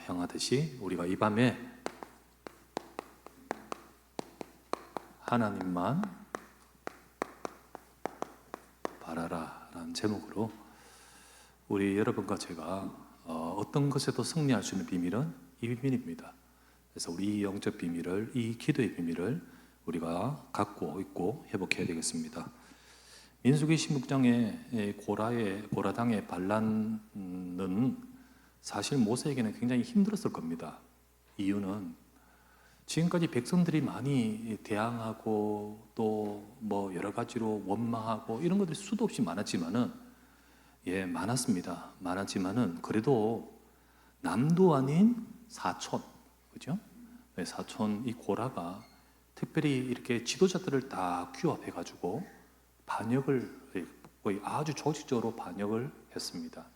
향하듯이 우리가 이 밤에 하나님만 바라라 라는 제목으로 우리 여러분과 제가 어떤 것에도 승리할 수 있는 비밀은 이 비밀입니다. 그래서 우리 이 영적 비밀을, 이 기도의 비밀을 우리가 갖고 있고 회복해야 되겠습니다. 민수기 16장의 고라당의 반란은 사실 모세에게는 굉장히 힘들었을 겁니다. 이유는 지금까지 백성들이 많이 대항하고 또 뭐 여러 가지로 원망하고 이런 것들이 수도 없이 많았지만은 많았지만은 그래도 남도 아닌 사촌, 그죠? 사촌 이 고라가 특별히 이렇게 지도자들을 다 규합해가지고 반역을 거의 아주 조직적으로 반역을 했습니다.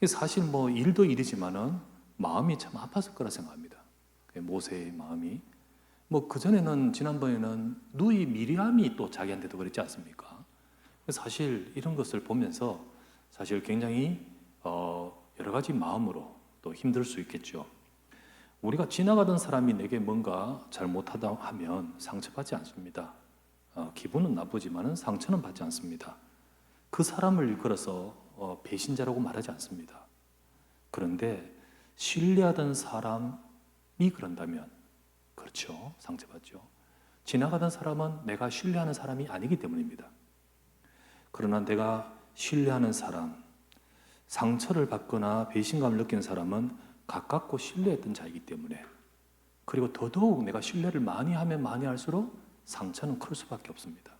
사실 뭐 일도 일이지만은 마음이 참 아팠을 거라 생각합니다. 모세의 마음이 뭐 그전에는 지난번에는 누이 미리암이 또 자기한테도 그랬지 않습니까? 사실 이런 것을 보면서 사실 굉장히 여러 가지 마음으로 또 힘들 수 있겠죠. 우리가 지나가던 사람이 내게 뭔가 잘못하다 하면 상처받지 않습니다. 기분은 나쁘지만은 상처는 받지 않습니다. 그 사람을 일컬어서 배신자라고 말하지 않습니다. 그런데 신뢰하던 사람이 그런다면 그렇죠, 상처받죠. 지나가던 사람은 내가 신뢰하는 사람이 아니기 때문입니다. 그러나 내가 신뢰하는 사람, 상처를 받거나 배신감을 느끼는 사람은 가깝고 신뢰했던 자이기 때문에, 그리고 더더욱 내가 신뢰를 많이 하면 많이 할수록 상처는 클 수밖에 없습니다.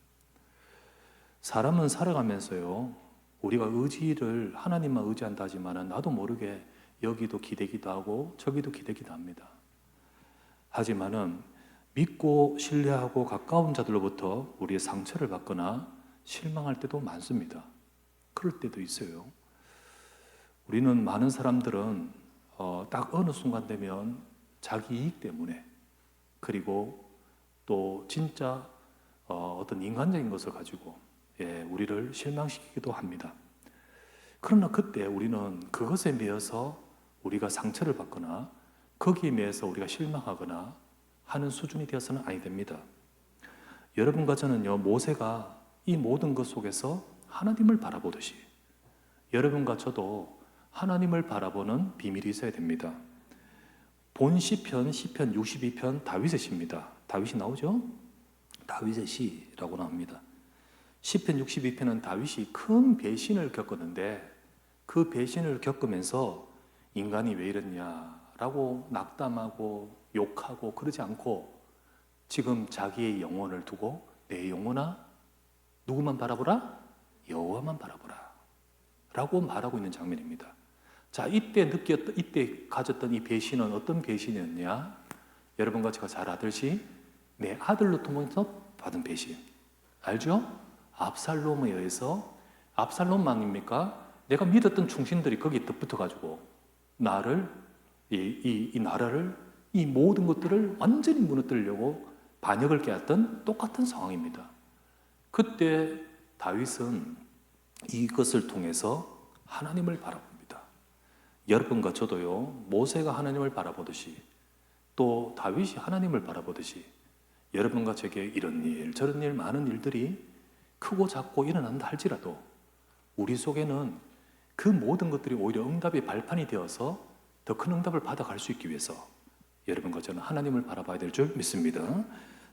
사람은 살아가면서요, 우리가 의지를 하나님만 의지한다 하지만 나도 모르게 여기도 기대기도 하고 저기도 기대기도 합니다. 하지만은 믿고 신뢰하고 가까운 자들로부터 우리의 상처를 받거나 실망할 때도 많습니다. 그럴 때도 있어요. 우리는 많은 사람들은 딱 어느 순간 되면 자기 이익 때문에, 그리고 또 진짜 어떤 인간적인 것을 가지고 우리를 실망시키기도 합니다. 그러나 그때 우리는 그것에 매여서 우리가 상처를 받거나 거기에 매여서 우리가 실망하거나 하는 수준이 되어서는 아니 됩니다. 여러분과 저는요, 모세가 이 모든 것 속에서 하나님을 바라보듯이 여러분과 저도 하나님을 바라보는 비밀이 있어야 됩니다. 본 시편 62편 다윗의 시입니다. 다윗이 나오죠? 다윗의 시라고 나옵니다. 시편 62편은 다윗이 큰 배신을 겪었는데 그 배신을 겪으면서 인간이 왜 이랬냐라고 낙담하고 욕하고 그러지 않고 지금 자기의 영혼을 두고 내 영혼아 누구만 바라보라? 여호와만 바라보라 라고 말하고 있는 장면입니다. 자, 이때 가졌던 이 배신은 어떤 배신이었냐? 여러분과 제가 잘 알듯이 내 아들로 통해서 받은 배신 알죠? 압살롬에 의해서, 압살롬만입니까? 내가 믿었던 충신들이 거기에 붙어가지고 나를, 이 나라를, 이 모든 것들을 완전히 무너뜨리려고 반역을 깨웠던 똑같은 상황입니다. 그때 다윗은 이것을 통해서 하나님을 바라봅니다. 여러분과 저도요, 모세가 하나님을 바라보듯이 또 다윗이 하나님을 바라보듯이 여러분과 제게 이런 일 저런 일 많은 일들이 크고 작고 일어난다 할지라도 우리 속에는 그 모든 것들이 오히려 응답의 발판이 되어서 더 큰 응답을 받아갈 수 있기 위해서 여러분과 저는 하나님을 바라봐야 될 줄 믿습니다.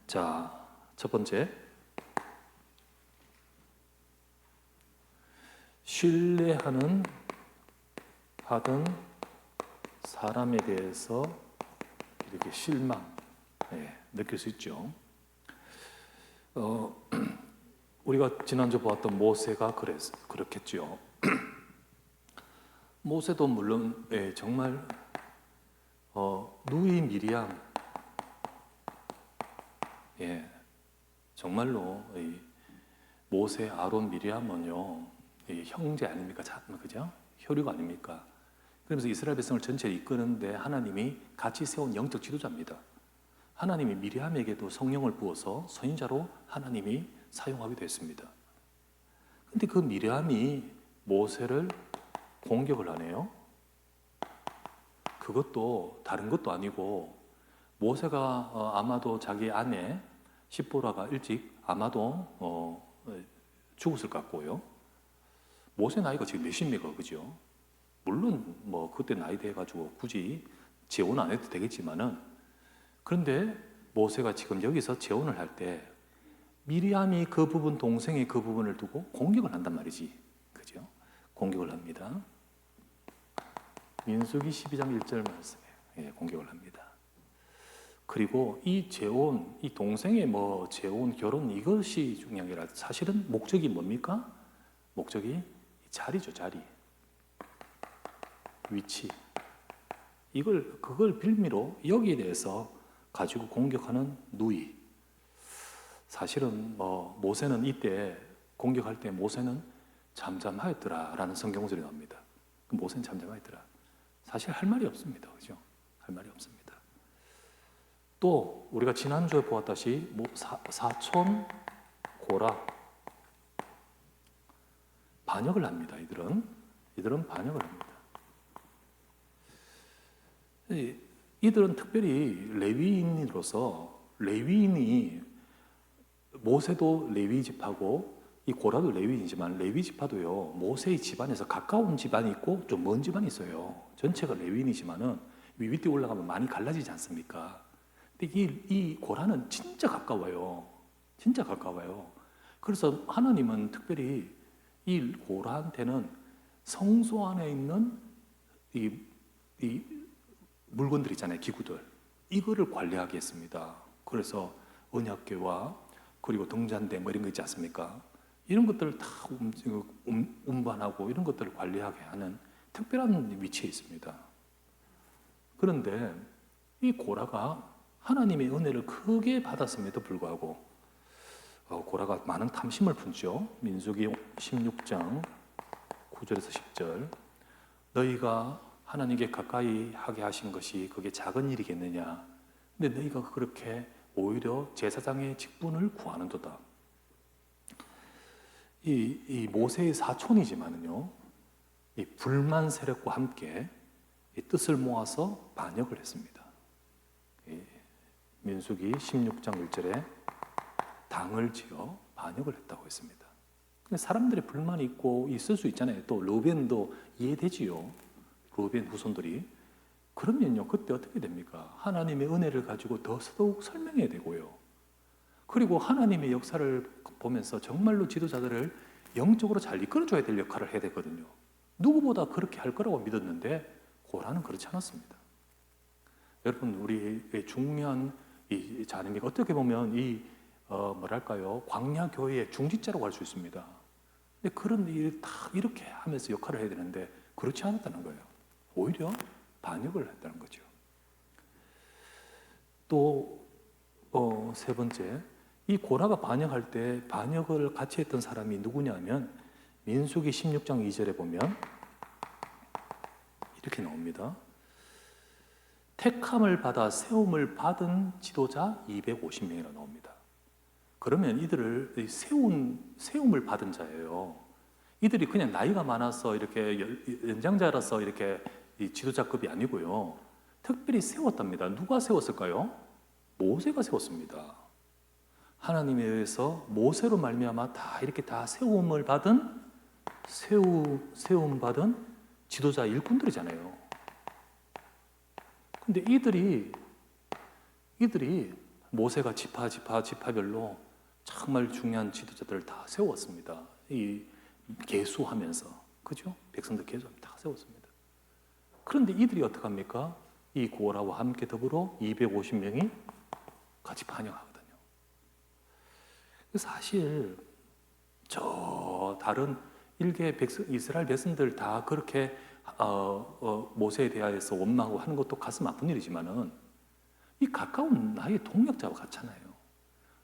자, 첫 번째, 신뢰하던 사람에 대해서 이렇게 실망 느낄 수 있죠. 우리가 지난주 보았던 모세가 그렇겠죠. 모세도 물론 정말 누이 미리암 정말로 모세, 아론, 미리암은요 형제 아닙니까? 그죠? 혈육 아닙니까? 그러면서 이스라엘 백성을 전체를 이끄는데 하나님이 같이 세운 영적 지도자입니다. 하나님이 미리암에게도 성령을 부어서 선인자로 하나님이 사용하기도 했습니다. 그런데 그 미리암이 모세를 공격을 하네요. 그것도 다른 것도 아니고 모세가 아마도 자기 아내 십보라가 일찍 아마도 죽었을 것 같고요. 모세 나이가 지금 몇십니까, 그죠? 물론 뭐 그때 나이 돼가지고 굳이 재혼 안 해도 되겠지만은, 그런데 모세가 지금 여기서 재혼을 할 때 미리암이 그 부분, 동생의 그 부분을 두고 공격을 한단 말이지, 그죠? 공격을 합니다. 민수기 12장 1절 말씀에 공격을 합니다. 그리고 이 재혼, 이 동생의 뭐 재혼, 결혼 이것이 중요한 게 아니라 사실은 목적이 뭡니까? 목적이 자리죠, 자리. 위치. 그걸 빌미로 여기에 대해서 가지고 공격하는 누이. 사실은 뭐 모세는 이때 공격할 때 모세는 잠잠하였더라라는 성경구절이 나옵니다. 모세는 잠잠하였더라. 사실 할 말이 없습니다, 그죠? 할 말이 없습니다. 또 우리가 지난주에 보았다시 사촌 고라 반역을 합니다. 이들은 반역을 합니다. 이들은 특별히 레위인으로서, 레위인이 모세도 레위 지파고 이 고라도 레위인이지만 레위 지파도요, 모세의 집안에서 가까운 집안이 있고 좀 먼 집안이 있어요. 전체가 레위인이지만은 밑에 올라가면 많이 갈라지지 않습니까? 근데 이 고라는 진짜 가까워요. 진짜 가까워요. 그래서 하나님은 특별히 이 고라한테는 성소 안에 있는 이 물건들 있잖아요, 기구들. 이거를 관리하게 했습니다. 그래서 언약궤와 그리고 등잔대 뭐 이런 거 있지 않습니까? 이런 것들을 다 운반하고 이런 것들을 관리하게 하는 특별한 위치에 있습니다. 그런데 이 고라가 하나님의 은혜를 크게 받았음에도 불구하고 고라가 많은 탐심을 품죠. 민수기 16장 9절에서 10절. 너희가 하나님께 가까이 하게 하신 것이 그게 작은 일이겠느냐. 근데 너희가 그렇게 오히려 제사장의 직분을 구하는도다. 이 모세의 사촌이지만은요, 이 불만 세력과 함께 이 뜻을 모아서 반역을 했습니다. 민수기 16장 1절에 당을 지어 반역을 했다고 했습니다. 근데 사람들의 불만이 있고 있을 수 있잖아요. 또 르벤도 이해되지요. 르벤 후손들이. 그러면요, 그때 어떻게 됩니까? 하나님의 은혜를 가지고 더더욱 설명해야 되고요. 그리고 하나님의 역사를 보면서 정말로 지도자들을 영적으로 잘 이끌어줘야 될 역할을 해야 되거든요. 누구보다 그렇게 할 거라고 믿었는데 고라는 그렇지 않았습니다. 여러분, 우리의 중요한 이 자녀가 어떻게 보면 뭐랄까요, 광야 교회의 중직자라고 할 수 있습니다. 근데 그런 일을 다 이렇게 하면서 역할을 해야 되는데 그렇지 않았다는 거예요. 오히려 반역을 했다는 거죠. 또 세 번째, 이 고라가 반역할 때 반역을 같이 했던 사람이 누구냐면 민수기 16장 2절에 보면 이렇게 나옵니다. 택함을 받아 세움을 받은 지도자 250명이라 나옵니다. 그러면 이들을 세움을 받은 자예요. 이들이 그냥 나이가 많아서 이렇게 연장자라서 이렇게 지도자급이 아니고요. 특별히 세웠답니다. 누가 세웠을까요? 모세가 세웠습니다. 하나님에 의해서 모세로 말미암아 다 이렇게 다 세움 받은 지도자 일꾼들이잖아요. 근데 이들이 모세가 지파별로 정말 중요한 지도자들을 다 세웠습니다. 이 계수하면서, 그죠? 백성들 계수하면서 다 세웠습니다. 그런데 이들이 어떻게 합니까? 이 고라와 함께 더불어 250명이 같이 반역하거든요. 사실 다른 일개 이스라엘 백성들 다 그렇게 모세에 대하여서 원망하고 하는 것도 가슴 아픈 일이지만은 이 가까운 나의 동역자와 같잖아요.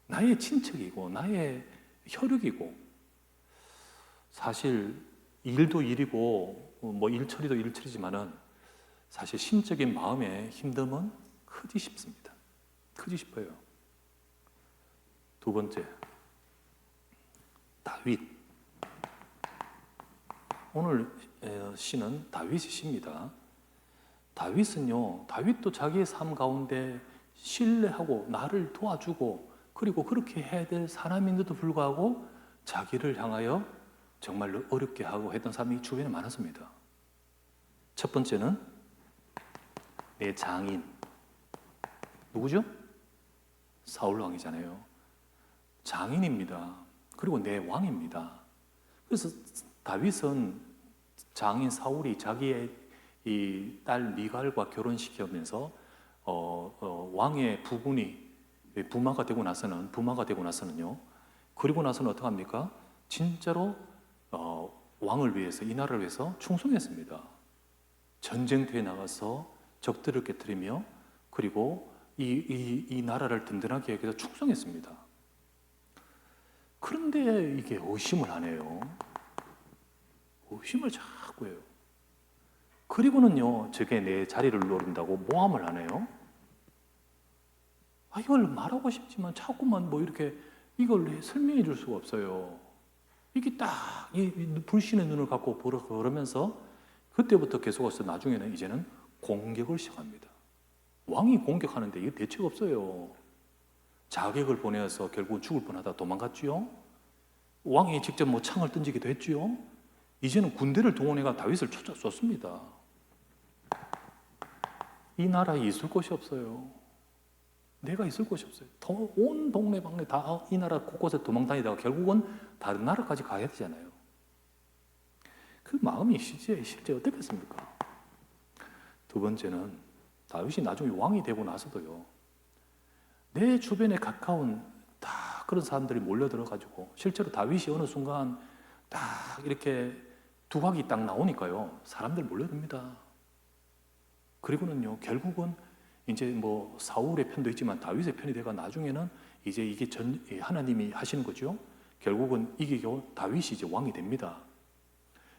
나의 친척이고 나의 혈육이고, 사실 일도 일이고 뭐 일처리도 일처리지만은 사실 심적인 마음의 힘듦은 크지 싶습니다. 크지 싶어요. 두 번째, 다윗. 오늘 시는 다윗의 시입니다. 다윗도 자기의 삶 가운데 신뢰하고 나를 도와주고 그리고 그렇게 해야 될 사람인데도 불구하고 자기를 향하여 정말로 어렵게 하고 했던 사람이 주변에 많았습니다. 첫 번째는 내 장인. 누구죠? 사울 왕이잖아요. 장인입니다. 그리고 내 왕입니다. 그래서 다윗은 장인 사울이 자기의 이 딸 미갈과 결혼시키면서 왕의 부분이 부마가 되고 나서는요. 그리고 나서는 어떻게 합니까? 진짜로 왕을 위해서, 이 나라를 위해서 충성했습니다. 전쟁터에 나가서 적들을 깨뜨리며 그리고 이 나라를 든든하게 하기 위해서 충성했습니다. 그런데 이게 의심을 하네요. 의심을 자꾸 해요. 그리고는요, 저게 내 자리를 노린다고 모함을 하네요. 이걸 말하고 싶지만 자꾸만 뭐 이렇게 이걸 설명해 줄 수가 없어요. 이게 딱 이 불신의 눈을 갖고 그러면서 그때부터 계속해서 나중에는 이제는 공격을 시작합니다. 왕이 공격하는데 이게 대책 없어요. 자객을 보내서 결국 죽을 뻔하다 도망갔지요. 왕이 직접 뭐 창을 던지기도 했지요. 이제는 군대를 동원해가 다윗을 쫓아줬습니다. 이 나라에 있을 곳이 없어요. 내가 있을 곳이 없어요. 온 동네방네 다 이 나라 곳곳에 도망다니다가 결국은 다른 나라까지 가야 되잖아요. 그 마음이 실제 어떻겠습니까? 두 번째는 다윗이 나중에 왕이 되고 나서도요, 내 주변에 가까운 다 그런 사람들이 몰려들어가지고 실제로 다윗이 어느 순간 딱 이렇게 두각이 딱 나오니까요, 사람들 몰려듭니다. 그리고는요, 결국은 이제 뭐 사울의 편도 있지만 다윗의 편이 돼가 나중에는 이제 이게 하나님이 하시는 거죠. 결국은 이기고 다윗이 이제 왕이 됩니다.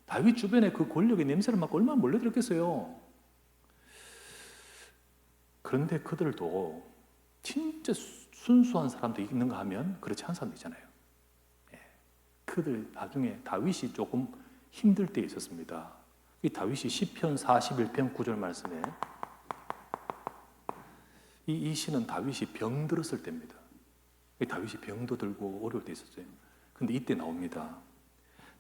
다윗 주변에 그 권력의 냄새를 맡고 얼마나 몰려들었겠어요. 그런데 그들도 진짜 순수한 사람도 있는가 하면 그렇지 않은 사람도 있잖아요. 그들 나중에 다윗이 조금 힘들 때 있었습니다. 이 다윗이 시편 41편 9절 말씀에 이 시는 다윗이 병들었을 때입니다. 다윗이 병도 들고 어려울 때 있었어요. 근데 이때 나옵니다.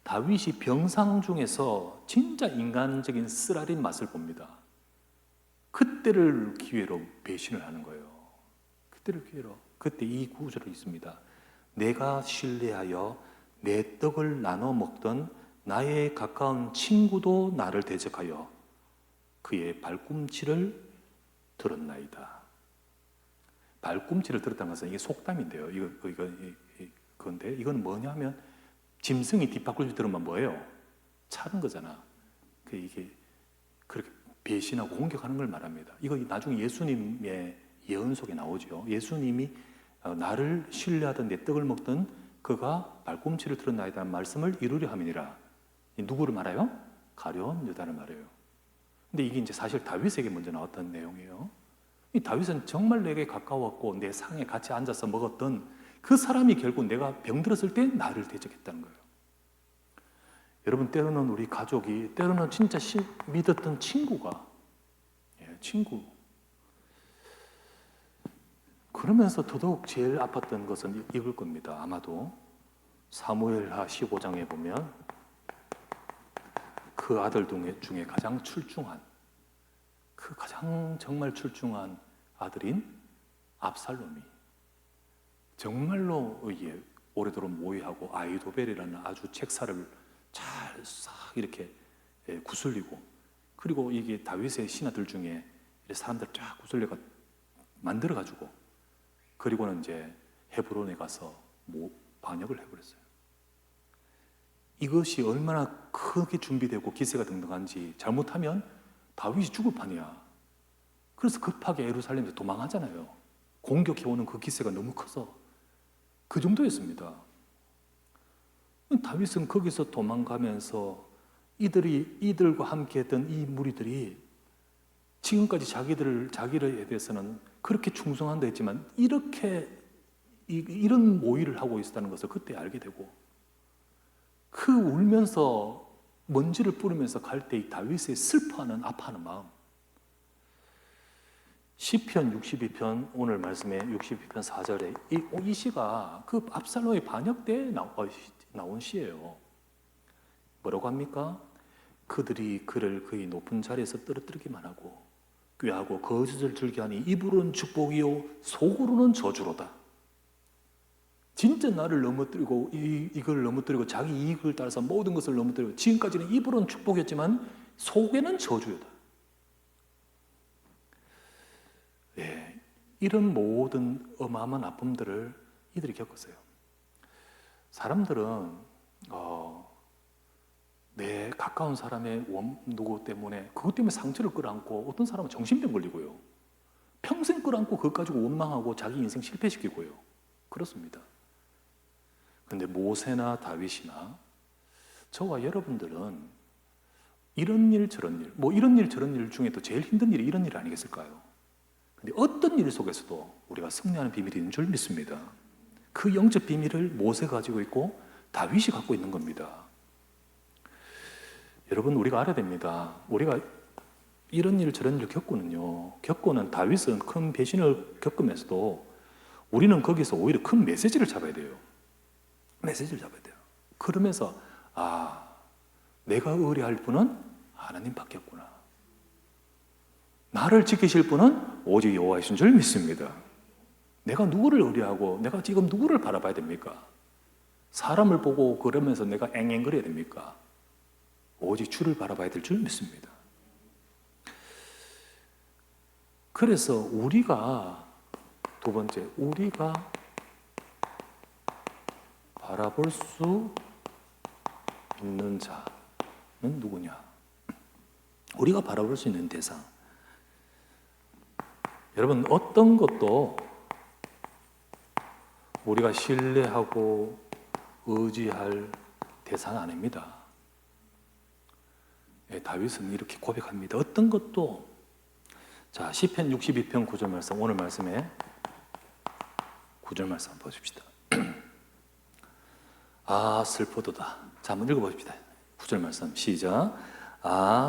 다윗이 병상 중에서 진짜 인간적인 쓰라린 맛을 봅니다. 그때를 기회로 배신을 하는 거예요. 그때를 기회로. 그때 이 구절이 있습니다. 내가 신뢰하여 내 떡을 나눠 먹던 나의 가까운 친구도 나를 대적하여 그의 발꿈치를 들었나이다. 발꿈치를 들었다는 것은 이게 속담인데요. 그건데 이건 뭐냐면 짐승이 뒷발꿈치 들으면 뭐예요? 차는 거잖아. 이게 그렇게 배신하고 공격하는 걸 말합니다. 이거 나중에 예수님의 예언 속에 나오죠. 예수님이 나를 신뢰하던 내 떡을 먹던 그가 발꿈치를 들었나이다는 말씀을 이루려 함이니라. 누구를 말해요? 가룟 유다를 말해요. 근데 이게 이제 사실 다윗에게 먼저 나왔던 내용이에요. 이 다윗은 정말 내게 가까웠고 내 상에 같이 앉아서 먹었던 그 사람이 결국 내가 병들었을 때 나를 대적했다는 거예요. 여러분, 때로는 우리 가족이, 때로는 진짜 믿었던 친구가, 친구. 그러면서 더더욱 제일 아팠던 것은 이걸 겁니다. 아마도 사무엘하 15장에 보면 그 아들 중에 가장 출중한, 그 가장 정말 출중한 아들인 압살롬이 정말로 오래도록 모의하고 아이도벨이라는 아주 책사를 잘 싹 이렇게 구슬리고, 그리고 이게 다윗의 신하들 중에 사람들 쫙 구슬려가 만들어가지고, 그리고는 이제 헤브론에 가서 반역을 해버렸어요. 이것이 얼마나 크게 준비되고 기세가 등등한지, 잘못하면 다윗이 죽을 판이야. 그래서 급하게 예루살렘에서 도망하잖아요. 공격해오는 그 기세가 너무 커서 그 정도였습니다. 다윗은 거기서 도망가면서 이들과 함께 했던 이 무리들이 지금까지 자기를 대해서는 그렇게 충성한다 했지만 이런 모의를 하고 있었다는 것을 그때 알게 되고, 그 울면서 먼지를 뿌리면서 갈 때 이 다윗의 슬퍼하는 아파하는 마음, 시편 62편 오늘 말씀에 62편 4절에 이 시가 그 압살롬의 반역 때 나온 시예요. 뭐라고 합니까? 그들이 그를 그의 높은 자리에서 떨어뜨리기만 하고 꾀하고 거짓을 들게 하니 입으로는 축복이요 속으로는 저주로다. 진짜 나를 넘어뜨리고 이걸 넘어뜨리고 자기 이익을 따라서 모든 것을 넘어뜨리고 지금까지는 입으로는 축복이었지만 속에는 저주였다. 예, 이런 모든 어마어마한 아픔들을 이들이 겪었어요. 사람들은 내 가까운 사람의 누구 때문에 그것 때문에 상처를 끌어안고 어떤 사람은 정신병 걸리고요. 평생 끌어안고 그것 가지고 원망하고 자기 인생 실패시키고요. 그렇습니다. 그런데 모세나 다윗이나 저와 여러분들은 이런 일 저런 일, 이런 일 저런 일 중에도 제일 힘든 일이 이런 일 아니겠을까요? 근데 어떤 일 속에서도 우리가 승리하는 비밀이 있는 줄 믿습니다. 그 영적 비밀을 모세가 가지고 있고 다윗이 갖고 있는 겁니다. 여러분, 우리가 알아야 됩니다. 우리가 이런 일 저런 일 겪고는 다윗은 큰 배신을 겪으면서도 우리는 거기서 오히려 큰 메시지를 잡아야 돼요. 메시지를 잡아야 돼요. 그러면서 내가 의뢰할 분은 하나님밖에 없구나. 나를 지키실 분은 오직 여호와이신 줄 믿습니다. 내가 누구를 의뢰하고 내가 지금 누구를 바라봐야 됩니까? 사람을 보고 그러면서 내가 앵앵거려야 됩니까? 오직 주를 바라봐야 될 줄 믿습니다. 그래서 우리가 두 번째, 우리가 바라볼 수 있는 자는 누구냐? 우리가 바라볼 수 있는 대상. 여러분, 어떤 것도 우리가 신뢰하고 의지할 대상은 아닙니다. 다윗은 이렇게 고백합니다. 어떤 것도. 자, 시편 62편 9절 말씀, 오늘 말씀에 9절 말씀 한번 보십시다. 슬프도다. 자, 한번 읽어보십시다. 9절 말씀 시작.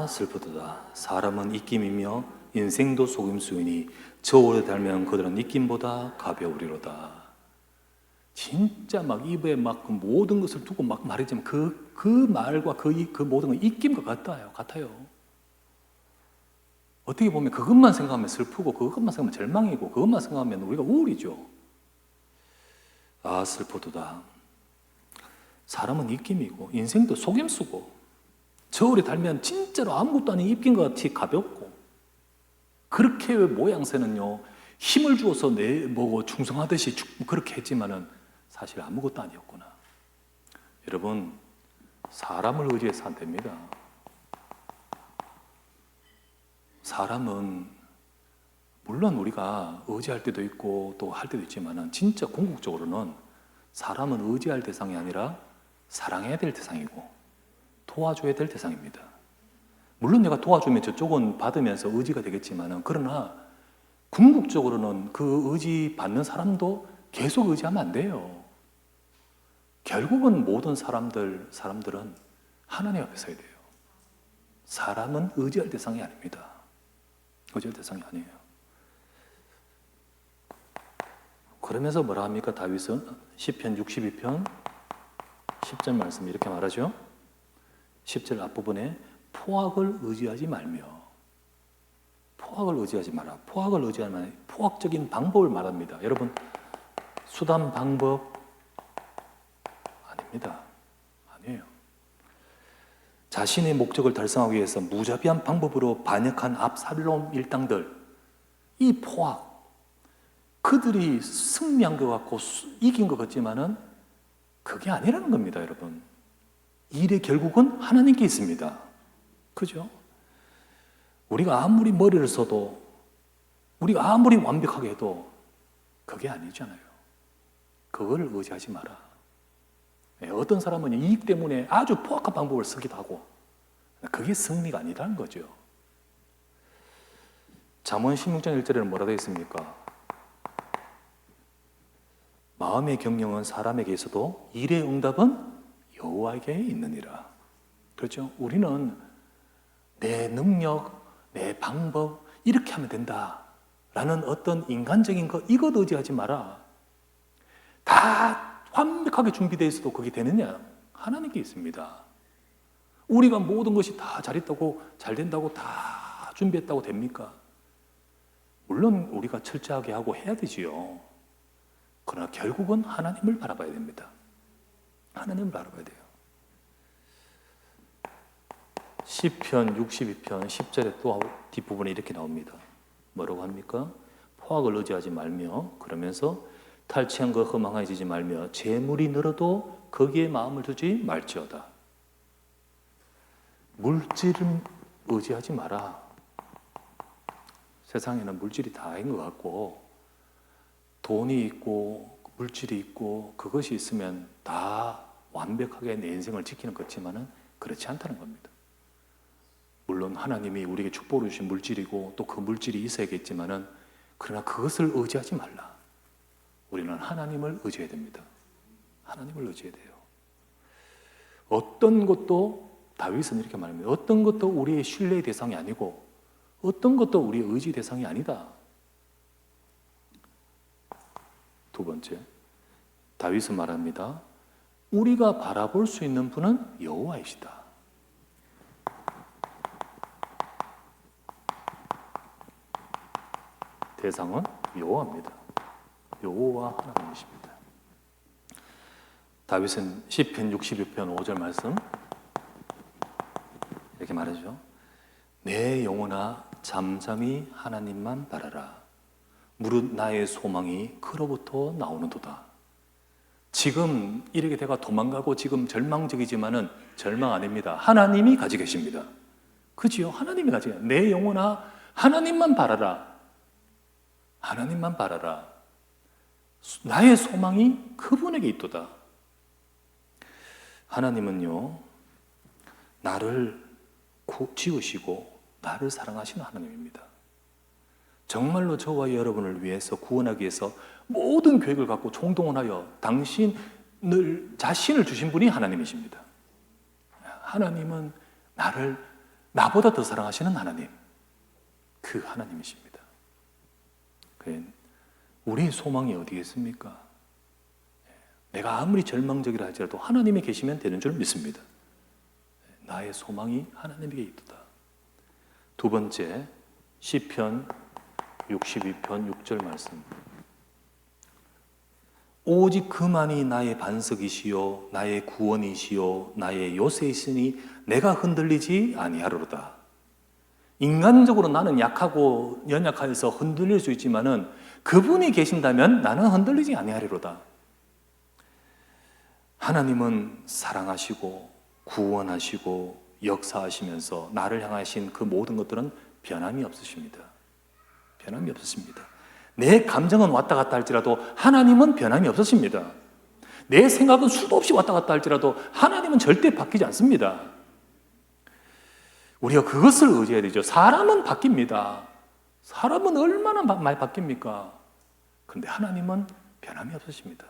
슬프도다. 사람은 입김이며 인생도 속임수이니 저울에 달면 그들은 입김보다 가벼우리로다. 진짜 막 입에 막 그 모든 것을 두고 막 말했지만 그 말과 그 모든 건 입김과 같아요. 어떻게 보면 그것만 생각하면 슬프고 그것만 생각하면 절망이고 그것만 생각하면 우리가 우울이죠. 슬프도다. 사람은 입김이고 인생도 속임수고 저울에 달면 진짜로 아무것도 아닌 입김과 같이 가볍고 그렇게 모양새는요 힘을 주어서 충성하듯이 그렇게 했지만은 사실 아무것도 아니었구나. 여러분, 사람을 의지해서 안 됩니다. 사람은 물론 우리가 의지할 때도 있고 또 할 때도 있지만은 진짜 궁극적으로는 사람은 의지할 대상이 아니라 사랑해야 될 대상이고 도와줘야 될 대상입니다. 물론 내가 도와주면 저쪽은 받으면서 의지가 되겠지만은 그러나 궁극적으로는 그 의지 받는 사람도 계속 의지하면 안 돼요. 결국은 모든 사람들은 하나님 앞에 서야 돼요. 사람은 의지할 대상이 아닙니다. 의지할 대상이 아니에요. 그러면서 뭐라 합니까? 다윗은 시편 62편 10절 말씀 이렇게 말하죠. 10절 앞부분에 포악을 의지하지 말며 포악을 의지하지 마라. 포악을 의지하면 포악적인 방법을 말합니다. 여러분, 수단 방법 아닙니다. 아니에요. 자신의 목적을 달성하기 위해서 무자비한 방법으로 반역한 압살롬 일당들, 이 포악, 그들이 승리한 것 같고 이긴 것 같지만은 그게 아니라는 겁니다, 여러분. 일의 결국은 하나님께 있습니다. 그죠? 우리가 아무리 머리를 써도, 우리가 아무리 완벽하게 해도 그게 아니잖아요. 그거를 의지하지 마라. 어떤 사람은 이익 때문에 아주 포악한 방법을 쓰기도 하고, 그게 승리가 아니라는 거죠. 잠언 16장 1절에는 뭐라 되어 있습니까? 마음의 경영은 사람에게 있어도 일의 응답은 여호와에게 있느니라. 그렇죠? 우리는 내 능력, 내 방법 이렇게 하면 된다. 라는 어떤 인간적인 것, 이것 의지하지 마라. 다 완벽하게 준비되어 있어도 그게 되느냐? 하나님께 있습니다. 우리가 모든 것이 다 잘했다고, 잘 된다고, 다 준비했다고 됩니까? 물론 우리가 철저하게 하고 해야 되지요. 그러나 결국은 하나님을 바라봐야 됩니다. 하나님을 바라봐야 돼요. 시편 62편 10절에 또 뒷부분에 이렇게 나옵니다. 뭐라고 합니까? 포악을 의지하지 말며, 그러면서 탈취한 거 허망해지지 말며 재물이 늘어도 거기에 마음을 두지 말지어다. 물질을 의지하지 마라. 세상에는 물질이 다인 것 같고, 돈이 있고 물질이 있고 그것이 있으면 다 완벽하게 내 인생을 지키는 것 같지만은 그렇지 않다는 겁니다. 물론 하나님이 우리에게 축복을 주신 물질이고 또 그 물질이 있어야겠지만은, 그러나 그것을 의지하지 말라. 우리는 하나님을 의지해야 됩니다. 하나님을 의지해야 돼요. 어떤 것도, 다윗은 이렇게 말합니다. 어떤 것도 우리의 신뢰의 대상이 아니고 어떤 것도 우리의 의지 대상이 아니다. 두 번째, 다윗은 말합니다. 우리가 바라볼 수 있는 분은 여호와이시다. 대상은 여호와입니다. 여호와 하나님이십니다. 다윗은 시편 62편 5절 말씀 이렇게 말하죠. 내 영혼아 잠잠히 하나님만 바라라. 무릇 나의 소망이 그로부터 나오는도다. 지금 이렇게 내가 도망가고 지금 절망적이지만은 절망 아닙니다. 하나님이 가지고 계십니다. 그지요? 하나님이 가지고 계십니다. 내 영혼아 하나님만 바라라. 하나님만 바라라. 나의 소망이 그분에게 있도다. 하나님은요, 나를 지으시고 나를 사랑하시는 하나님입니다. 정말로 저와 여러분을 위해서 구원하기 위해서 모든 계획을 갖고 총동원하여 당신을 자신을 주신 분이 하나님이십니다. 하나님은 나보다 더 사랑하시는 하나님, 그 하나님이십니다. 우리의 소망이 어디에 있습니까? 내가 아무리 절망적이라 할지라도 하나님이 계시면 되는 줄 믿습니다. 나의 소망이 하나님에게 있도다. 두 번째, 시편 62편 6절 말씀. 오직 그만이 나의 반석이시요 나의 구원이시요 나의 요새이시니 내가 흔들리지 아니하리로다. 인간적으로 나는 약하고 연약하여서 흔들릴 수 있지만은 그분이 계신다면 나는 흔들리지 아니하리로다. 하나님은 사랑하시고 구원하시고 역사하시면서 나를 향하신 그 모든 것들은 변함이 없으십니다. 변함이 없으십니다. 내 감정은 왔다 갔다 할지라도 하나님은 변함이 없으십니다. 내 생각은 수도 없이 왔다 갔다 할지라도 하나님은 절대 바뀌지 않습니다. 우리가 그것을 의지해야 되죠. 사람은 바뀝니다. 사람은 얼마나 많이 바뀝니까? 그런데 하나님은 변함이 없으십니다.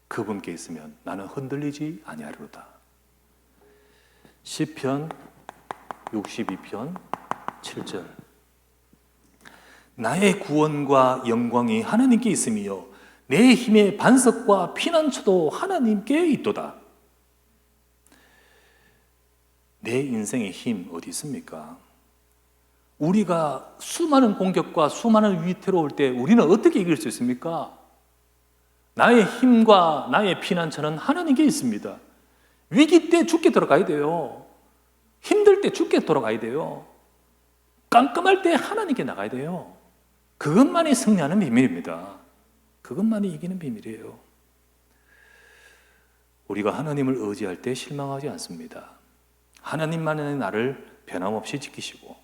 그분께 있으면 나는 흔들리지 아니하리로다. 시편 62편 7절. 나의 구원과 영광이 하나님께 있으며 내 힘의 반석과 피난처도 하나님께 있도다. 내 인생의 힘 어디 있습니까? 우리가 수많은 공격과 수많은 위태로 올 때 우리는 어떻게 이길 수 있습니까? 나의 힘과 나의 피난처는 하나님께 있습니다. 위기 때 죽게 들어가야 돼요. 힘들 때 죽게 돌아가야 돼요. 깜깜할 때 하나님께 나가야 돼요. 그것만이 승리하는 비밀입니다. 그것만이 이기는 비밀이에요. 우리가 하나님을 의지할 때 실망하지 않습니다. 하나님만이 나를 변함없이 지키시고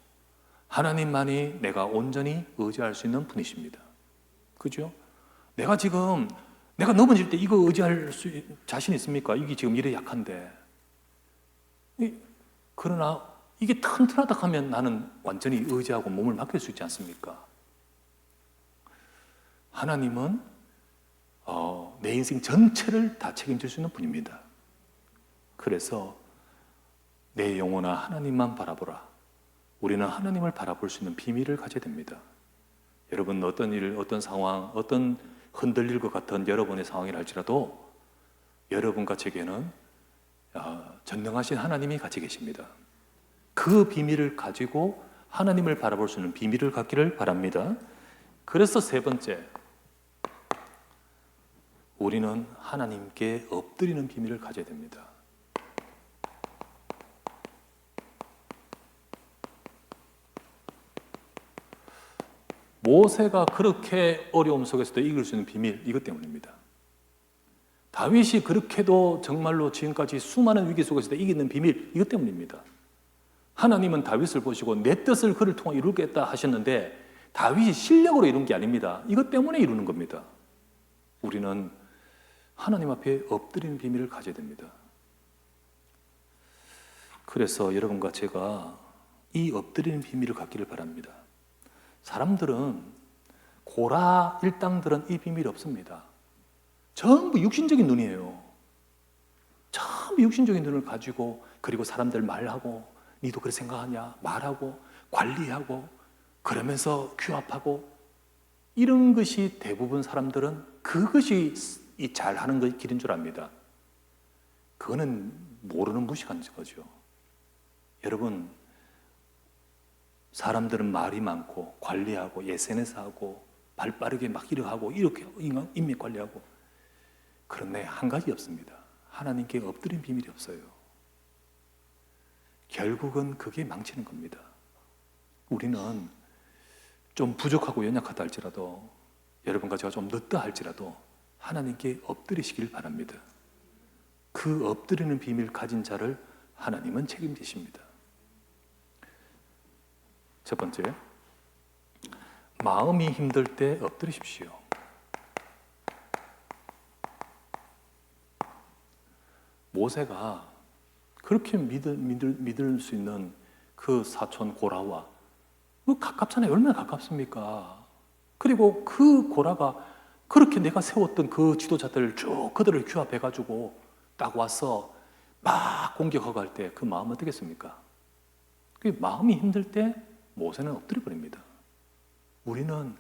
하나님만이 내가 온전히 의지할 수 있는 분이십니다. 그죠? 내가 넘어질 때 이거 의지할 자신 있습니까? 이게 지금 이래 약한데. 그러나 이게 튼튼하다 하면 나는 완전히 의지하고 몸을 맡길 수 있지 않습니까? 하나님은 내 인생 전체를 다 책임질 수 있는 분입니다. 그래서 내 영혼아 하나님만 바라보라. 우리는 하나님을 바라볼 수 있는 비밀을 가져야 됩니다. 여러분 어떤 일, 어떤 상황, 어떤 흔들릴 것 같은 여러분의 상황이라 할지라도 여러분과 제게는 전능하신 하나님이 같이 계십니다. 그 비밀을 가지고 하나님을 바라볼 수 있는 비밀을 갖기를 바랍니다. 그래서 세 번째, 우리는 하나님께 엎드리는 비밀을 가져야 됩니다. 모세가 그렇게 어려움 속에서도 이길 수 있는 비밀, 이것 때문입니다. 다윗이 그렇게도 정말로 지금까지 수많은 위기 속에서도 이기는 비밀, 이것 때문입니다. 하나님은 다윗을 보시고 내 뜻을 그를 통해 이루겠다 하셨는데 다윗이 실력으로 이룬 게 아닙니다. 이것 때문에 이루는 겁니다. 우리는 하나님 앞에 엎드리는 비밀을 가져야 됩니다. 그래서 여러분과 제가 이 엎드리는 비밀을 갖기를 바랍니다. 사람들은, 고라 일당들은 이 비밀이 없습니다. 전부 육신적인 눈이에요. 전부 육신적인 눈을 가지고, 그리고 사람들 말하고, 니도 그렇게 생각하냐 말하고, 관리하고, 그러면서 규합하고, 이런 것이 대부분 사람들은 그것이 이 잘하는 것의 길인 줄 압니다. 그거는 모르는 무식한 거죠. 여러분, 사람들은 말이 많고 관리하고 SNS하고 발 빠르게 막 이렇게 인맥 관리하고, 그런데 한 가지 없습니다. 하나님께 엎드린 비밀이 없어요. 결국은 그게 망치는 겁니다. 우리는 좀 부족하고 연약하다 할지라도, 여러분과 제가 좀 늦다 할지라도 하나님께 엎드리시길 바랍니다. 그 엎드리는 비밀 가진 자를 하나님은 책임지십니다. 첫 번째, 마음이 힘들 때 엎드리십시오. 모세가 그렇게 믿을 수 있는 그 사촌 고라와, 가깝잖아요. 얼마나 가깝습니까? 그리고 그 고라가 그렇게 내가 세웠던 그 지도자들 쭉 그들을 규합해가지고 딱 와서 막 공격하고 할 때 그 마음 어떻겠습니까? 그 마음이 힘들 때 모세는 엎드려 버립니다. 우리는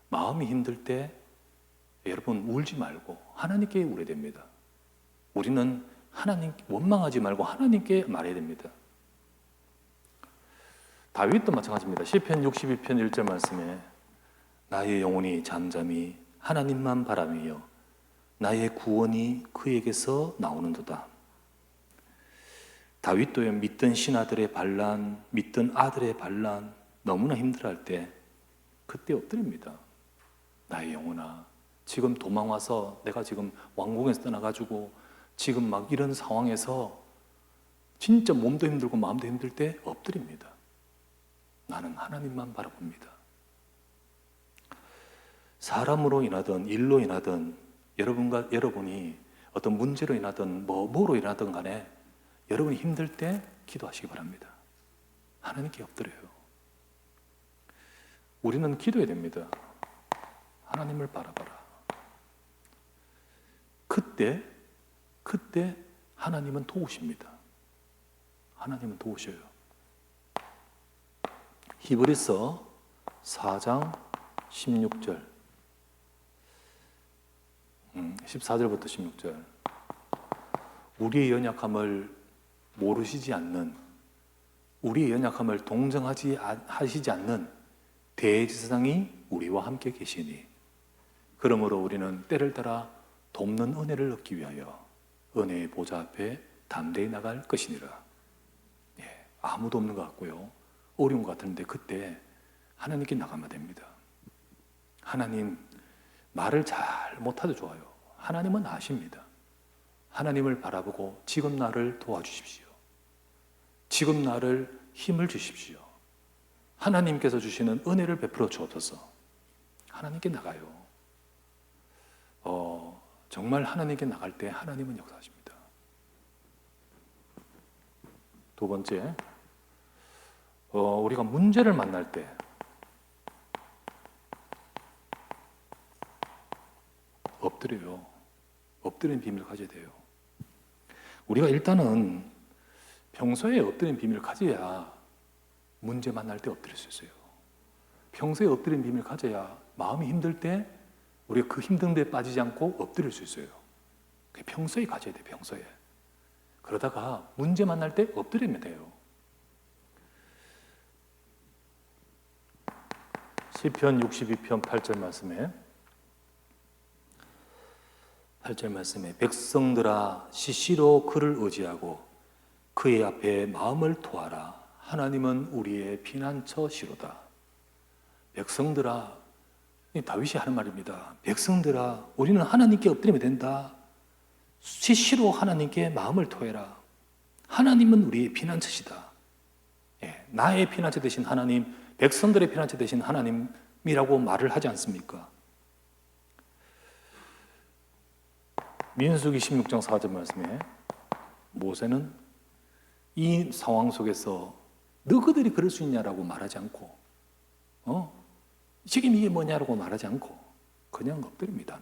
마음이 힘들 때 여러분 울지 말고 하나님께 울어야 됩니다. 우리는 하나님 원망하지 말고 하나님께 말해야 됩니다. 다윗도 마찬가지입니다. 시편 62편 1절 말씀에 나의 영혼이 잠잠히 하나님만 바라며 나의 구원이 그에게서 나오는도다. 다윗도 믿던 신하들의 반란, 믿던 아들의 반란 너무나 힘들어할 때 그때 엎드립니다. 나의 영혼아, 지금 도망와서 내가 지금 왕궁에서 떠나가지고 지금 막 이런 상황에서 진짜 몸도 힘들고 마음도 힘들 때 엎드립니다. 나는 하나님만 바라봅니다. 사람으로 인하든 일로 인하든 여러분이 어떤 문제로 인하든 뭐로 인하든 간에 여러분이 힘들 때 기도하시기 바랍니다. 하나님께 엎드려요. 우리는 기도해야 됩니다. 하나님을 바라봐라. 그때 하나님은 도우십니다. 하나님은 도우셔요. 히브리서 4장 16절 14절부터 16절 우리의 연약함을 모르시지 않는, 우리의 연약함을 하시지 않는 대제사장이 우리와 함께 계시니 그러므로 우리는 때를 따라 돕는 은혜를 얻기 위하여 은혜의 보좌 앞에 담대히 나갈 것이니라. 아무도 없는 것 같고요, 어려운 것 같은데 그때 하나님께 나가면 됩니다. 하나님, 말을 잘 못해도 좋아요. 하나님은 아십니다. 하나님을 바라보고 지금 나를 도와주십시오. 지금 나를 힘을 주십시오. 하나님께서 주시는 은혜를 베풀어 주옵소서. 하나님께 나가요. 정말 하나님께 나갈 때 하나님은 역사하십니다. 두 번째, 우리가 문제를 만날 때 엎드려요. 엎드리는 비밀을 가져야 돼요. 우리가 일단은 평소에 엎드리는 비밀을 가져야 문제 만날 때 엎드릴 수 있어요. 평소에 엎드리는 비밀을 가져야 마음이 힘들 때 우리가 그 힘든 데 빠지지 않고 엎드릴 수 있어요. 그게 평소에 가져야 돼요. 평소에. 그러다가 문제 만날 때 엎드리면 돼요. 시편 62편 8절 말씀에 백성들아 시시로 그를 의지하고 그의 앞에 마음을 토하라. 하나님은 우리의 피난처시로다. 백성들아, 다윗이 하는 말입니다. 백성들아, 우리는 하나님께 엎드리면 된다. 시시로 하나님께 마음을 토해라. 하나님은 우리의 피난처시다. 예, 나의 피난처 되신 하나님, 백성들의 피난처 되신 하나님이라고 말을 하지 않습니까? 민수기 16장 4절 말씀에 모세는 이 상황 속에서 너희들이 그럴 수 있냐라고 말하지 않고 지금 이게 뭐냐라고 말하지 않고 그냥 엎드립니다.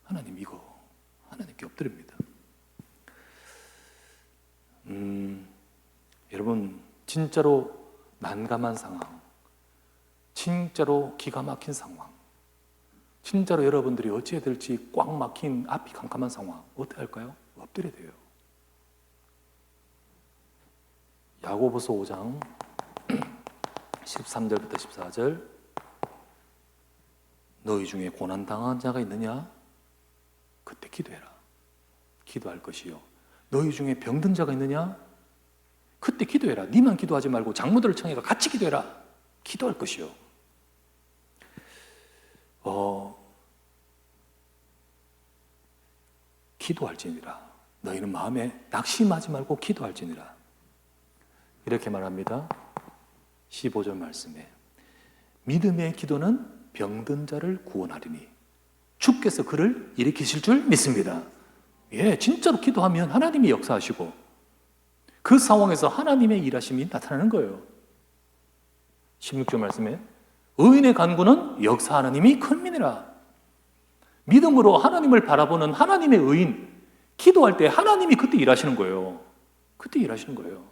하나님 이거 하나님께 엎드립니다. 여러분 진짜로 난감한 상황, 진짜로 기가 막힌 상황, 진짜로 여러분들이 어찌해야 될지 꽉 막힌 앞이 캄캄한 상황 어떻게 할까요? 엎드려야 돼요. 야고보서 5장 13절부터 14절 너희 중에 고난당한 자가 있느냐? 그때 기도해라. 기도할 것이요. 너희 중에 병든 자가 있느냐? 그때 기도해라. 니만 기도하지 말고 장모들을 청해가 같이 기도해라. 기도할 것이요. 기도할지니라. 너희는 마음에 낙심하지 말고 기도할지니라. 이렇게 말합니다. 15절 말씀에 믿음의 기도는 병든 자를 구원하리니 주께서 그를 일으키실 줄 믿습니다. 예, 진짜로 기도하면 하나님이 역사하시고 그 상황에서 하나님의 일하심이 나타나는 거예요. 16절 말씀에 의인의 간구는 역사 하나님이 큰민이라. 믿음으로 하나님을 바라보는 하나님의 의인, 기도할 때 하나님이 그때 일하시는 거예요. 그때 일하시는 거예요.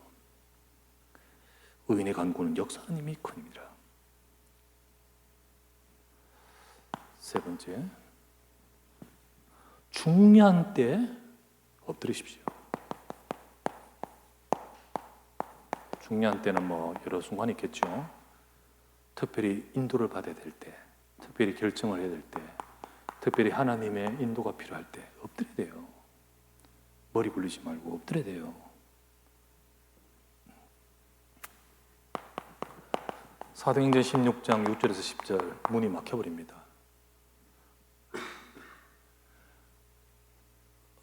의인의 간구는 역사 하나님이 큰입니다. 세 번째, 중요한 때 엎드리십시오. 중요한 때는 뭐 여러 순간이 있겠죠. 특별히 인도를 받아야 될 때, 특별히 결정을 해야 될 때, 특별히 하나님의 인도가 필요할 때 엎드려야 돼요. 머리 굴리지 말고 엎드려야 돼요. 사도행전 16장 6절에서 10절 문이 막혀버립니다.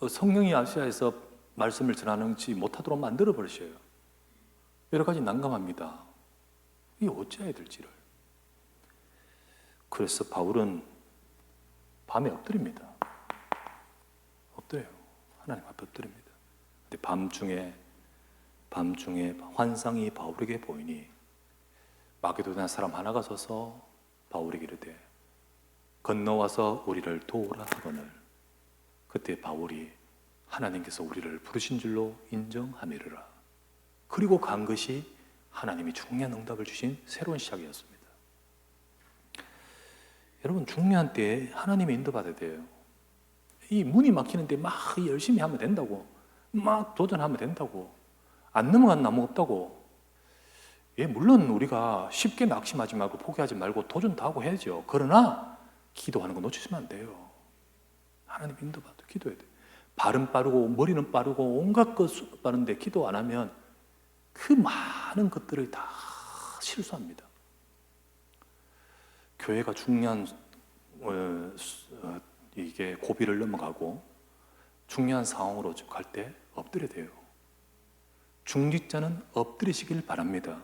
성령이 아시아에서 말씀을 전하지 못하도록 만들어버리셔요. 여러 가지 난감합니다. 이게 어찌해야 될지를. 그래서 바울은 밤에 엎드립니다. 엎드려요. 하나님 앞에 엎드립니다. 근데 밤중에 환상이 바울에게 보이니 마게도냐 사람 하나가 서서 바울에게 이르되 건너와서 우리를 도우라 하거늘 그때 바울이 하나님께서 우리를 부르신 줄로 인정하미르라. 그리고 간 것이 하나님이 중요한 응답을 주신 새로운 시작이었습니다. 여러분 중요한 때에 하나님의 인도받아야 돼요. 이 문이 막히는데 막 열심히 하면 된다고, 막 도전하면 된다고, 안 넘어간 나무 없다고. 예, 물론 우리가 쉽게 낙심하지 말고 포기하지 말고 도전도 하고 해야죠. 그러나 기도하는 거 놓치시면 안 돼요. 하나님 인도받아 기도해야 돼요. 발은 빠르고 머리는 빠르고 온갖 것 빠른데 기도 안 하면 그 많은 것들을 다 실수합니다. 교회가 중요한 이게 고비를 넘어가고 중요한 상황으로 갈 때 엎드려야 돼요. 중직자는 엎드리시길 바랍니다.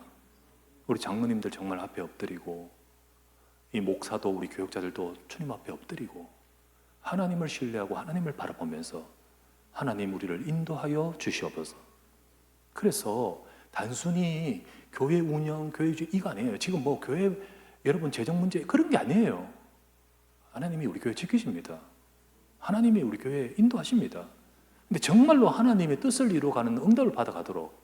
우리 장로님들 정말 앞에 엎드리고 이 목사도 우리 교육자들도 주님 앞에 엎드리고 하나님을 신뢰하고 하나님을 바라보면서 하나님 우리를 인도하여 주시옵소서. 그래서 단순히 교회 운영, 교회 주의 이거 아니에요. 지금 뭐 교회 여러분 재정 문제 그런 게 아니에요. 하나님이 우리 교회 지키십니다. 하나님이 우리 교회 인도하십니다. 근데 정말로 하나님의 뜻을 이루어가는 응답을 받아가도록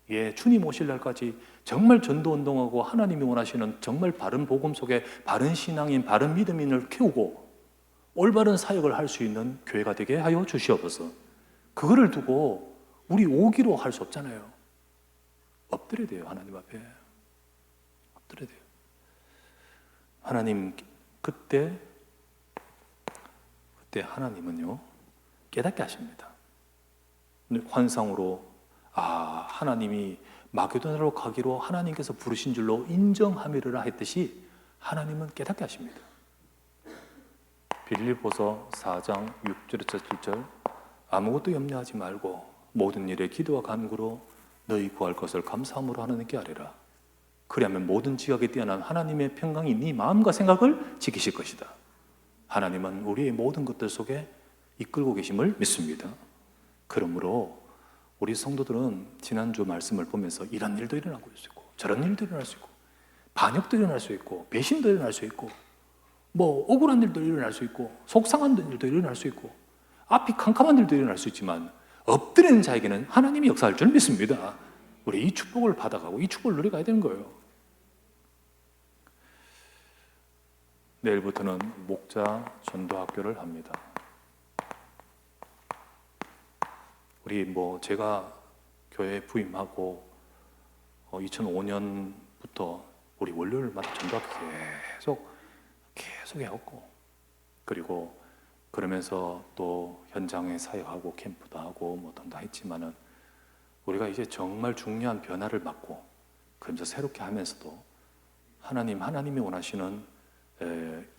예, 주님 오실 날까지 정말 전도 운동하고 하나님이 원하시는 정말 바른 복음 속에 바른 신앙인, 바른 믿음인을 키우고 올바른 사역을 할 수 있는 교회가 되게 하여 주시옵소서. 그거를 두고 우리 오기로 할 수 없잖아요. 엎드려야 돼요. 하나님 앞에 엎드려야 돼요. 하나님, 그때 하나님은요 깨닫게 하십니다. 환상으로 하나님이 마게도나로 가기로 하나님께서 부르신 줄로 인정함이라 했듯이 하나님은 깨닫게 하십니다. 빌립보서 4장 6절에서 7절 아무것도 염려하지 말고 모든 일에 기도와 간구로 너희 구할 것을 감사함으로 하나님께 아뢰라. 그리하면 모든 지각에 뛰어난 하나님의 평강이 네 마음과 생각을 지키실 것이다. 하나님은 우리의 모든 것들 속에 이끌고 계심을 믿습니다. 그러므로 우리 성도들은 지난주 말씀을 보면서 이런 일도 일어나고 있고 저런 일도 일어날 수 있고 반역도 일어날 수 있고 배신도 일어날 수 있고 억울한 일도 일어날 수 있고 속상한 일도 일어날 수 있고 앞이 캄캄한 일도 일어날 수 있지만 엎드리는 자에게는 하나님이 역사할 줄 믿습니다. 우리 이 축복을 받아가고 이 축복을 누려가야 되는 거예요. 내일부터는 목자 전도학교를 합니다. 우리 제가 교회 부임하고 2005년부터 우리 월요일마다 전도학교 계속 해왔고, 그리고 그러면서 또 현장에 사역하고 캠프도 하고 다 했지만은 우리가 이제 정말 중요한 변화를 맞고 그러면서 새롭게 하면서도 하나님이 원하시는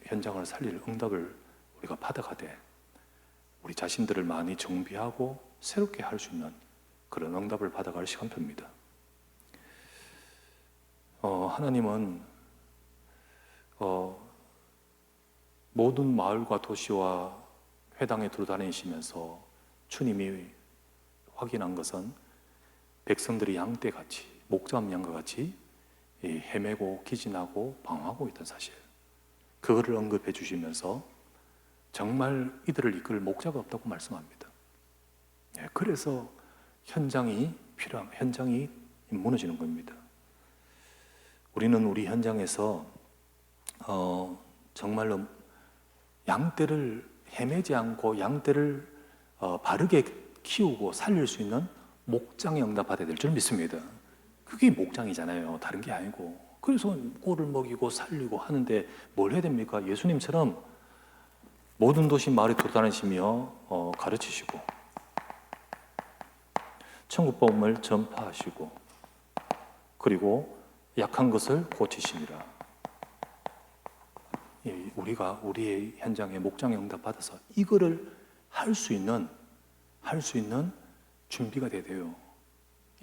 현장을 살릴 응답을 우리가 받아가되 우리 자신들을 많이 정비하고 새롭게 할 수 있는 그런 응답을 받아갈 시간표입니다. 하나님은 모든 마을과 도시와 회당에 돌아다니시면서 주님이 확인한 것은 백성들이 양떼같이 목자암 양과 같이 헤매고 기진하고 방황하고 있던 사실, 그거를 언급해 주시면서 정말 이들을 이끌 목자가 없다고 말씀합니다. 그래서 현장이 무너지는 겁니다. 우리는 우리 현장에서 정말로 양떼를 헤매지 않고 양떼를 바르게 키우고 살릴 수 있는 목장에 응답받아야 될 줄 믿습니다. 그게 목장이잖아요. 다른 게 아니고. 그래서 꼴을 먹이고 살리고 하는데 뭘 해야 됩니까? 예수님처럼 모든 도시 마을에 돌아다니시며 가르치시고 천국 복음을 전파하시고 그리고 약한 것을 고치시니라. 우리가 우리의 현장에 목장에 응답받아서 이거를 할 수 있는 준비가 돼야 돼요.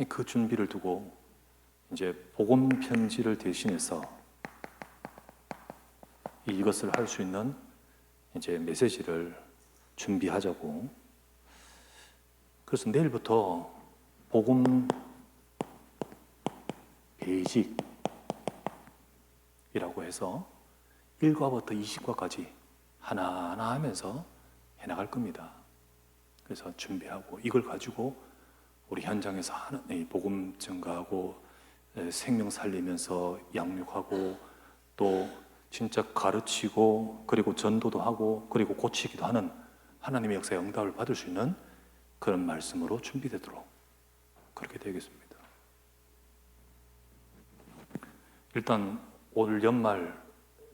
그 준비를 두고 이제 복음 편지를 대신해서 이것을 할 수 있는 이제 메시지를 준비하자고. 그래서 내일부터 복음 베이직이라고 해서 1과부터 20과까지 하나하나 하면서 해나갈 겁니다. 그래서 준비하고 이걸 가지고 우리 현장에서 복음 증가하고 생명 살리면서 양육하고 또 진짜 가르치고 그리고 전도도 하고 그리고 고치기도 하는 하나님의 역사의 응답을 받을 수 있는 그런 말씀으로 준비되도록 그렇게 되겠습니다. 일단 올 연말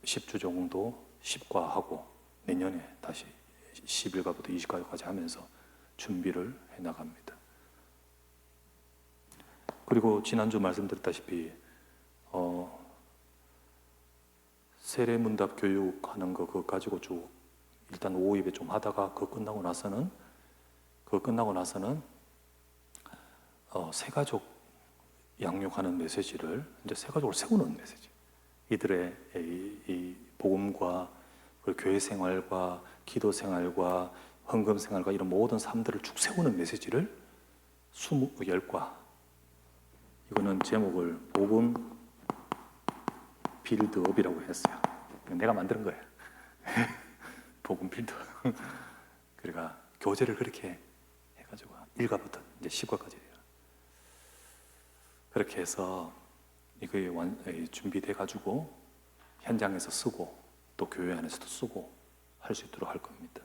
10주 정도 10과하고 내년에 다시 11과부터 20과까지 하면서 준비를 해나갑니다. 그리고 지난주 말씀드렸다시피 세례문답 교육하는 거 그거 가지고 쭉 일단 오후 예배 좀 하다가 그거 끝나고 나서는 새가족 양육하는 메시지를 이제 새가족을 세우는 메시지, 이들의 이 복음과 교회 생활과 기도 생활과 헌금 생활과 이런 모든 삶들을 쭉 세우는 메시지를 10과, 이거는 제목을 복음 빌드업이라고 했어요. 내가 만든 거예요. 복음 빌드업. 그러니까 교재를 그렇게 해가지고 1과부터 이제 10과까지 해요. 그렇게 해서 이게 준비돼 가지고 현장에서 쓰고 또 교회 안에서도 쓰고 할 수 있도록 할 겁니다.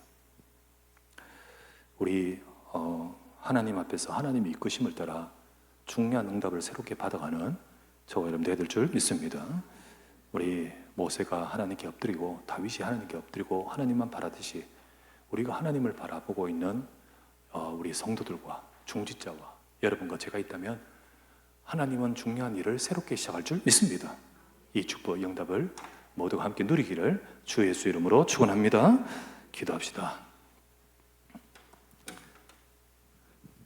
우리 하나님 앞에서 하나님의 이끄심을 따라 중요한 응답을 새롭게 받아가는 저와 여러분 될 줄 믿습니다. 우리 모세가 하나님께 엎드리고 다윗이 하나님께 엎드리고 하나님만 바라듯이 우리가 하나님을 바라보고 있는 우리 성도들과 중직자와 여러분과 제가 있다면 하나님은 중요한 일을 새롭게 시작할 줄 믿습니다. 이 축복 응답을 모두가 함께 누리기를 주 예수 이름으로 축원합니다. 기도합시다.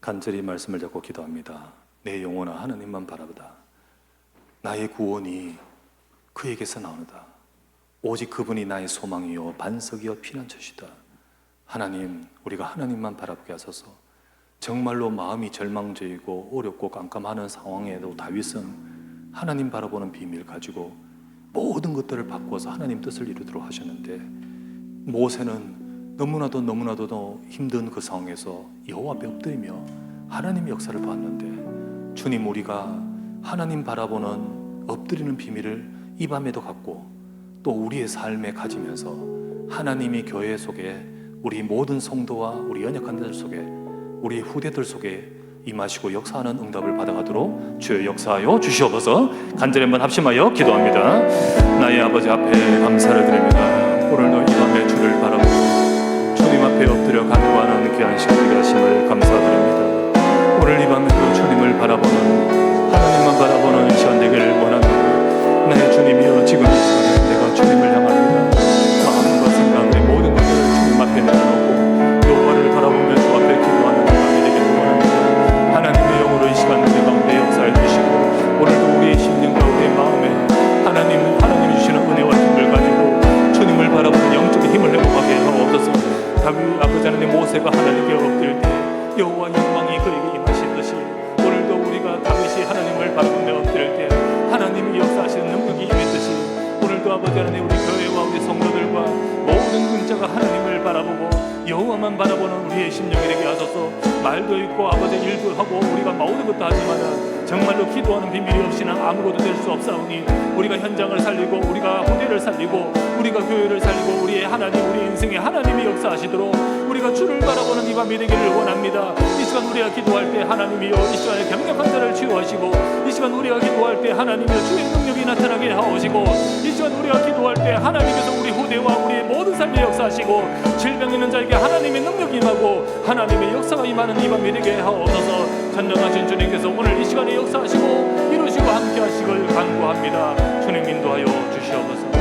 간절히 말씀을 잡고 기도합니다. 내 영혼아 하나님만 바라보다. 나의 구원이 그에게서 나오노다. 오직 그분이 나의 소망이요 반석이요 피난처시다. 하나님, 우리가 하나님만 바라보게 하소서. 정말로 마음이 절망적이고 어렵고 깜깜하는 상황에도 다윗은 하나님 바라보는 비밀을 가지고 모든 것들을 바꿔서 하나님 뜻을 이루도록 하셨는데, 모세는 너무나도 힘든 그 상황에서 여호와 앞에 엎드리며 하나님의 역사를 봤는데, 주님, 우리가 하나님 바라보는 엎드리는 비밀을 이 밤에도 갖고 또 우리의 삶에 가지면서 하나님이 교회 속에 우리 모든 성도와 우리 연약한 자들 속에 우리 후대들 속에 임하시고 역사하는 응답을 받아가도록 주여 역사하여 주시옵소서. 간절히 한번 합심하여 기도합니다. 나의 아버지 앞에 감사를 드립니다. 오늘도 이 밤에 주를 바라보고 주님 앞에 엎드려 간구하는 귀한 시간 되게 하심을 감사드립니다. 오늘 이 밤에도 주님을 바라보는 하나님만 바라보는 시간 되기를 원합니다. 나의 주님이여, 지금 이 시간에 내가 주님을 향합니다. 마음과 생각, 내 모든 것들을 주님 앞에 내려놓고 여호와를 바라보며 주 앞에 기도하는 마음이 되기를 원합니다. 하나님의 영으로 이 시간 내 가운데 역사해 주시고, 오늘도 우리의 심령과 우리의 마음에 하나님이 주시는 은혜와 힘을 가지고 주님을 바라보는 영적인 힘을 회복하게 하옵소서. 다윗 아버지 하나님, 모세가 하나님께 엎드릴 때 여호와 영광이 그에게 임하시듯이 오늘도 우리가 다윗이 하나님을 바라보며 엎드릴 때 하나님이 역사하시는 능력이 임했듯이 오늘도 아버지 하나님, 우리 교회와 우리 성도들과 모든 군자가 하나님을 바라보고 여호와만 바라보는 우리의 심령이 되게 하소서. 말도 있고 아버지 일도 하고 우리가 모든 것도 하지만은 정말로 기도하는 비밀이 없이는 아무것도 될 수 없사오니, 우리가 현장을 살리고 우리가 후대를 살리고 우리가 교회를 살리고 우리의 하나님, 우리 인생에 하나님이 역사하시도록 우리가 주를 바라보는 이 밤이 되기를 원합니다. 이 시간 우리가 기도할 때 하나님이여, 이 시간에 경력한 자를 치유하시고, 이 시간 우리가 기도할 때 하나님이여 주의 능력이 나타나게 하오시고, 이 시간 우리가 기도할 때 하나님께서 우리 후대와 우리의 모든 삶에 역사하시고, 질병 있는 자에게 하나님의 능력이 임하고 하나님의 역사가 임하는 이 밤이 되게 하옵소서. 전능하신 주님께서 오늘 이 시간에 역사하시고 이루시고 함께 하시길 간구합니다. 주님 인도하여 주시옵소서.